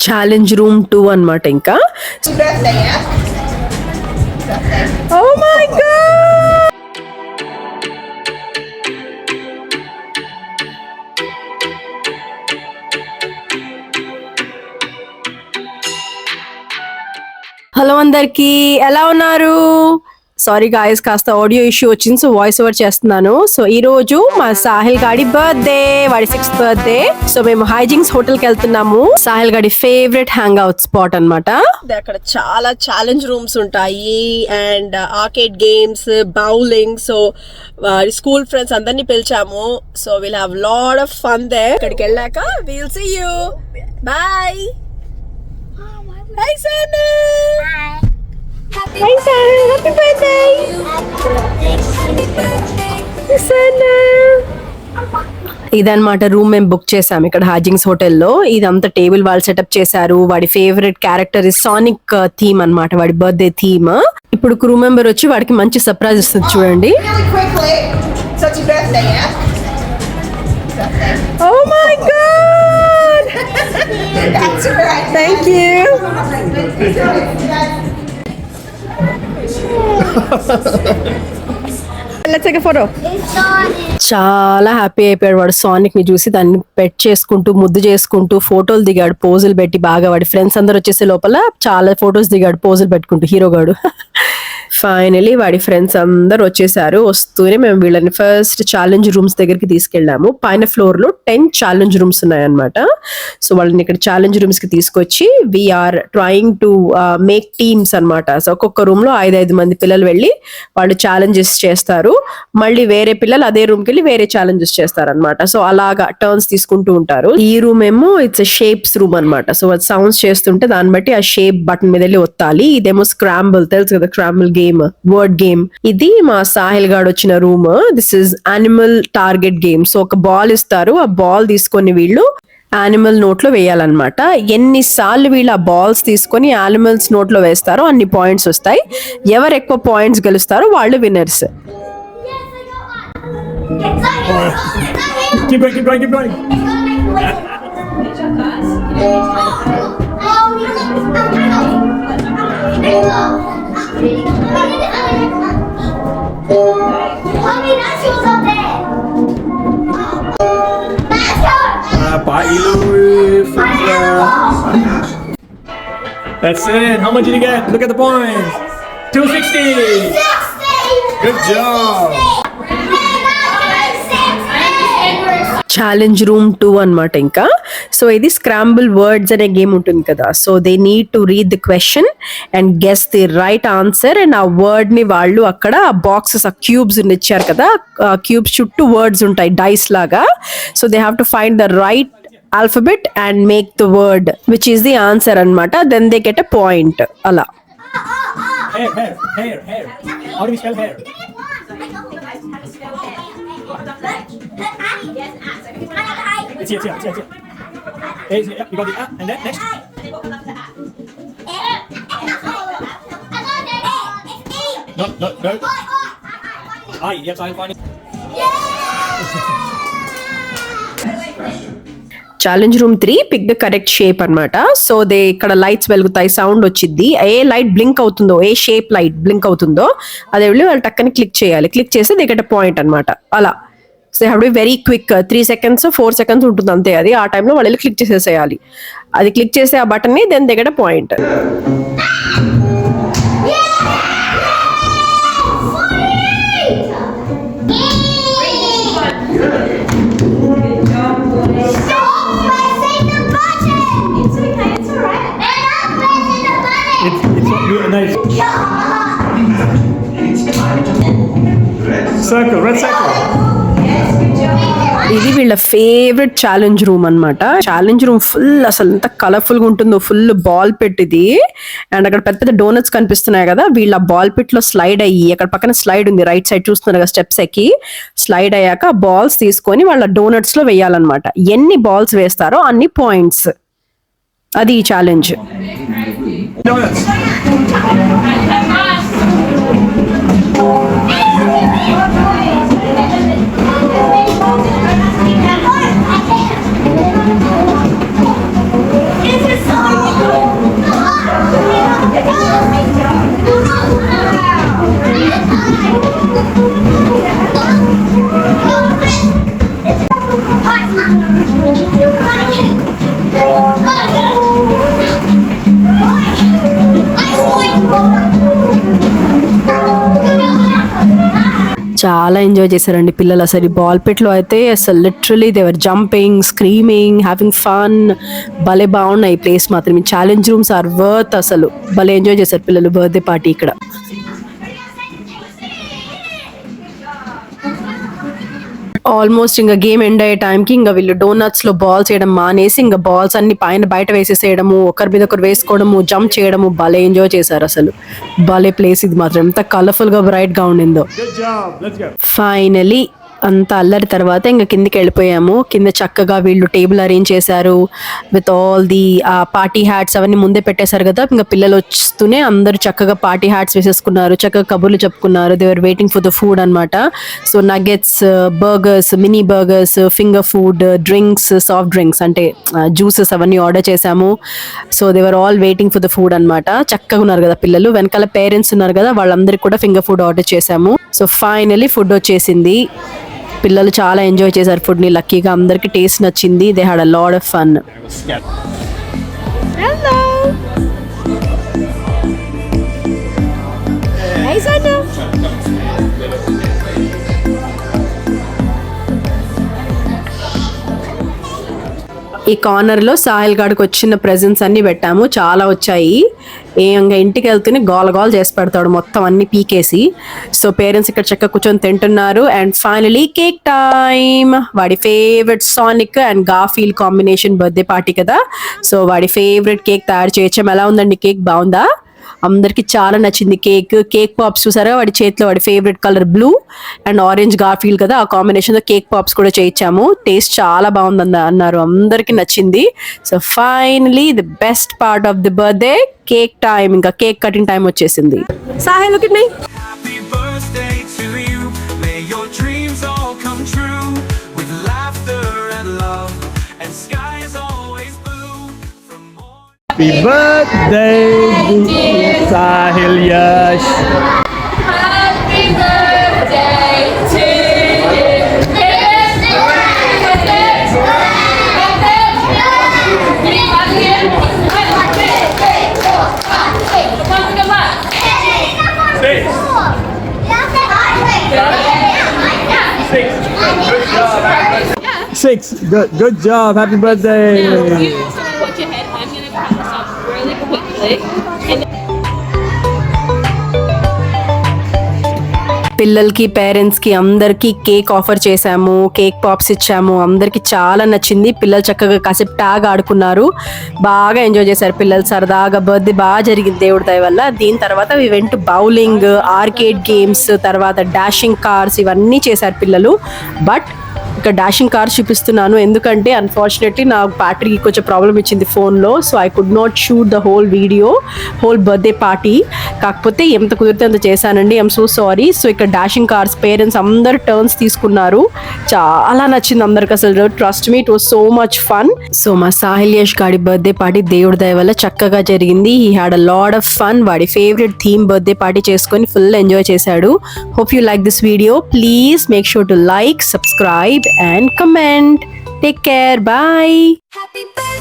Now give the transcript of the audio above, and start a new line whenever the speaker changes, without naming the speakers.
Challenge room 2 అన్నమాట. ఇంకా oh my God, hello అందరికి, ఎలా ఉన్నారు? సారీ గాయస్, కాస్త ఆడియో ఇష్యూ వచ్చింది, సో వాయిస్ ఓవర్ చేస్తున్నాను. సో ఈ రోజు మా సాహిల్ గాడి బర్త్డే, వాడి 6th బర్త్డే. సో మేము హైజింగ్స్ హోటల్ కి వెళ్తున్నాము. సాహిల్ గాడి ఫేవరెట్ హ్యాంగ్ అవుట్ స్పాట్ అన్నమాట. అక్కడ చాలా ఛాలెంజ్ రూమ్స్ ఉంటాయి and arcade games, bowling. So school friends అందరినీ పిలిచాము. So will have lot of fun they. అక్కడికి వెళ్ళాక will see you. Bye. Hi Sana. Hi Sana. Happy birthday. Sana. ఇదన్నమాట room మేము బుక్ చేసాం ఇక్కడ హాజింగ్స్ హోటల్లో. ఇదంతా టేబుల్ వాళ్ళు సెటప్ చేశారు. వాడి favourite character is sonic theme అన్నమాట, వాడి బర్త్డే థీమ్. ఇప్పుడు క్రూ మెంబర్ వచ్చి వాడికి మంచి సర్ప్రైజ్ ఇస్తుంది, చూడండి. Oh my god. That's right. Thank you. Let's take a photo. చాలా హ్యాపీ అయిపోయాడు వాడు సానిక్ ని చూసి. దాన్ని పెట్ చేసుకుంటూ, ముద్దు చేసుకుంటూ ఫోటోలు దిగాడు, పోజులు పెట్టి బాగా. వాడి ఫ్రెండ్స్ అందరు వచ్చేసే లోపల చాలా ఫొటోస్ దిగాడు పోజులు పెట్టుకుంటూ, హీరోగాడు. ఫైనలీ వాడి ఫ్రెండ్స్ అందరు వచ్చేసారు. వస్తూనే మేము వీళ్ళని ఫస్ట్ ఛాలెంజ్ రూమ్స్ దగ్గరికి తీసుకెళ్ళాము. పైన ఫ్లోర్ లో 10 ఛాలెంజ్ రూమ్స్ ఉన్నాయన్నమాట. సో వాళ్ళని ఇక్కడ ఛాలెంజ్ రూమ్స్ కి తీసుకొచ్చి we are trying to make teams అన్నమాట. సో ఒక్కొక్క రూమ్ లో 5 మంది పిల్లలు వెళ్ళి వాళ్ళు ఛాలెంజెస్ చేస్తారు. మళ్ళీ వేరే పిల్లలు అదే రూమ్ కి వెళ్ళి వేరే ఛాలెంజెస్ చేస్తారన్నమాట. సో అలాగా టర్న్స్ తీసుకుంటూ ఉంటారు. ఈ రూమ్ ఏమో ఇట్స్ షేప్స్ రూమ్ అన్నమాట. సో అది సౌండ్స్ చేస్తుంటే దాన్ని బట్టి ఆ షేప్ బటన్ మీద వెళ్ళి ఒత్తాలి. ఇదేమో స్క్రాంబుల్, తెలుసు కదా, స్క్రాంబుల్ గేమ్, వర్డ్ గేమ్. ఇది మా సాహిల్ గాడు వచ్చిన room. This is animal target game. So ఒక బాల్ ఇస్తారు, ఆ బాల్ తీసుకొని వీళ్ళు యానిమల్ నోట్ లో వేయాలన్నమాట. ఎన్నిసార్లు వీళ్ళు ఆ బాల్స్ తీసుకొని యానిమల్స్ నోట్ లో వేస్తారో అన్ని పాయింట్స్ వస్తాయి. ఎవరు ఎక్కువ పాయింట్స్ గెలుస్తారో వాళ్ళు winners.
Keep going, keep going, keep going. That's it. How much did you get? Look at the points. 260. Good job.
Challenge room 2 అన్నమాట. ఇంకా సో ఇది స్క్రాంబుల్ వర్డ్స్ అనే గేమ్ ఉంటుంది కదా. So they need to read the question and guess the right answer. And ఆ word ని వాళ్ళు అక్కడ బాక్సెస్, ఆ క్యూబ్స్ ఇచ్చారు కదా, ఆ క్యూబ్స్ చుట్టూ వర్డ్స్ ఉంటాయి డైస్ లాగా. So they have to find the right alphabet and make the word which is the answer anamata. Then they get a point. Ala
Hair. How do we spell hair? It's here. Hey, yeah, you got the A, and then next. No. I, yes, I'll find it.
Challenge room 3 pick the correct shape అన్నమాట. So they ఇక్కడ lights వెలుగుతాయి, sound వచ్చింది. ఏ light blink అవుతుందో, ఏ shape light blink అవుతుందో అదే వెళ్ళి వాళ్ళు టక్కని క్లిక్ చేయాలి. క్లిక్ చేసి దే గెట్ ఎ పాయింట్ అన్నమాట. అలా so have to be very quick. 3 seconds 4 seconds ఉంటుంది అంతే. అది ఆ టైంలో వాళ్ళు వెళ్ళి క్లిక్ చేసేసేయాలి. అది క్లిక్ చేసే ఆ బటన్ ని then they get a point.
Nice. Circle, red circle.
ఇది వీళ్ళ ఫేవరెట్ ఛాలెంజ్ రూమ్ అన్నమాట. ఛాలెంజ్ రూమ్ ఫుల్ అసలు ఎంత కలర్ఫుల్ గా ఉంటుందో, ఫుల్ బాల్ పిట్ ఇది. అండ్ అక్కడ పెద్ద పెద్ద డోనట్స్ కనిపిస్తున్నాయి కదా, వీళ్ళ బాల్ పిట్ లో స్లైడ్ అయ్యి, అక్కడ పక్కన స్లైడ్ ఉంది రైట్ సైడ్ చూస్తున్నారు కదా, స్టెప్స్ ఎక్కి స్లైడ్ అయ్యాక బాల్స్ తీసుకొని వాళ్ళ డోనట్స్ లో వేయాలన్నమాట. ఎన్ని బాల్స్ వేస్తారో అన్ని పాయింట్స్. అది ఈ challenge.
Donuts.
This is so
enjoy చేశారండి పిల్లలు. అసలు ఈ బాల్ పిట్లో అయితే అసలు లిటరలీ దేవర్ జంపింగ్, స్క్రీమింగ్, హ్యావింగ్ ఫన్. భలే బాగున్నాయి ఈ ప్లేస్ మాత్రం. ఈ ఛాలెంజ్ రూమ్స్ ఆర్ వర్త్. అసలు భలే ఎంజాయ్ చేశారు పిల్లలు బర్త్డే పార్టీ ఇక్కడ. ఆల్మోస్ట్ ఇంకా గేమ్ ఎండ్ అయ్యే టైంకి ఇంకా వీళ్ళు డోనట్స్ లో బాల్స్ వేయడం మానేసి ఇంకా బాల్స్ అన్ని పైన బయట వేసేసేయడము, ఒకరి మీద ఒకరు వేసుకోవడము, జంప్ చేయడము, భలే ఎంజాయ్ చేశారు. అసలు భలే ప్లేస్ ఇది మాత్రం. ఎంత కలర్ఫుల్ గా బ్రైట్ గా ఉండిందో.
Good job. Let's go.
Finally అంత అల్లరి తర్వాత ఇంకా కిందికి వెళ్ళిపోయాము. కింద చక్కగా వీళ్ళు టేబుల్ అరేంజ్ చేశారు with all the party hats అవన్నీ ముందే పెట్టేశారు కదా. ఇంకా పిల్లలు వస్తూనే అందరూ చక్కగా పార్టీ హ్యాట్స్ వేసేసుకున్నారు, చక్కగా కబుర్లు చెప్పుకున్నారు. They are waiting for the food అనమాట. So nuggets, burgers, mini burgers, finger food, drinks, soft drinks అంటే జ్యూసెస్ అవన్నీ ఆర్డర్ చేశాము. So they are all waiting for the food అనమాట. చక్కగా ఉన్నారు కదా పిల్లలు. వెనకాల పేరెంట్స్ ఉన్నారు కదా, వాళ్ళందరికీ కూడా ఫింగర్ ఫుడ్ ఆర్డర్ చేశాము. సో ఫైనలీ ఫుడ్ వచ్చేసింది. పిల్లలు చాలా ఎంజాయ్ చేశారు ఫుడ్ ని. లక్కీగా అందరికి టేస్ట్ నచ్చింది. They had a lot of fun.
Hello. Hey, Santa.
ఈ కార్నర్ లో సాహిల్ గాడికి వచ్చిన ప్రెజెంట్స్ అన్ని పెట్టాము. చాలా వచ్చాయి. ఇంకా ఇంటికి వెళ్తూనే గోల గోల చేసి పెడతాడు మొత్తం అన్ని పీకేసి. సో పేరెంట్స్ ఇక్కడ చక్కగా కూర్చొని తింటున్నారు. And finally cake time. వాడి favourite Sonic and Garfield combination birthday party కదా. సో వాడి ఫేవరెట్ కేక్ తయారు చేయొచ్చాం. ఎలా ఉందండి కేక్? బాగుందా? అందరికి చాలా నచ్చింది కేక్. కేక్ పాప్స్ చూసారా వాడి చేతిలో, వాడి favourite colour blue and orange Garfield కదా, ఆ కాంబినేషన్ తో కేక్ పాప్స్ కూడా చేయించాము. టేస్ట్ చాలా బాగుంది అన్నారు, అందరికి నచ్చింది. So finally the best part of the birthday, cake time. ఇంకా కేక్ కటింగ్ టైం వచ్చేసింది. Sahil look at me.
Happy birthday to you. May your dreams all come true. With laughter and love and skies always blue. From morning
Happy birthday, Sahil Yash.
Happy birthday to you.
Six. Good job. Happy birthday.
You put your head. I'm gonna cut this off really quickly. And
పిల్లలకి, parents కి అందరికి cake offer చేశాము. Cake pops ఇచ్చాము. అందరికి చాలా నచ్చింది. పిల్లలు చక్కగా కాసేపు ట్యాగ్ ఆడుకున్నారు. బాగా ఎంజాయ్ చేశారు పిల్లలు. సరదాగా బర్త్డే బాగా జరిగింది దేవుడి దయ వల్ల. దీని తర్వాత we went bowling, arcade games, తర్వాత డాషింగ్ కార్స్ ఇవన్నీ చేశారు పిల్లలు. బట్ ఇక్కడ డాషింగ్ కార్స్ చూపిస్తున్నాను ఎందుకంటే అన్ఫార్చునేట్లీ నా బ్యాటరీకి కొంచెం ప్రాబ్లం ఇచ్చింది ఫోన్లో. So I could not shoot the whole video, whole birthday party. కాకపోతే ఎంత కుదిరితే అంత చేశానండి. I'm so sorry. సో ఇక్కడ డాషింగ్ కార్స్ పేరెంట్స్ అందరు టర్న్స్ తీసుకున్నారు. చాలా నచ్చింది అందరికి అసలు. Trust me, it was so much fun. So మా సాహిల్ యష్ గాడి బర్త్డే పార్టీ దేవుడి దయ వల్ల చక్కగా జరిగింది. He had a lot of fun. వాడి ఫేవరెట్ థీమ్ బర్త్డే పార్టీ చేసుకొని ఫుల్ ఎంజాయ్ చేశాడు. Hope you like this video. Please make sure to like, subscribe and comment. Take care. Bye.
happy birthday.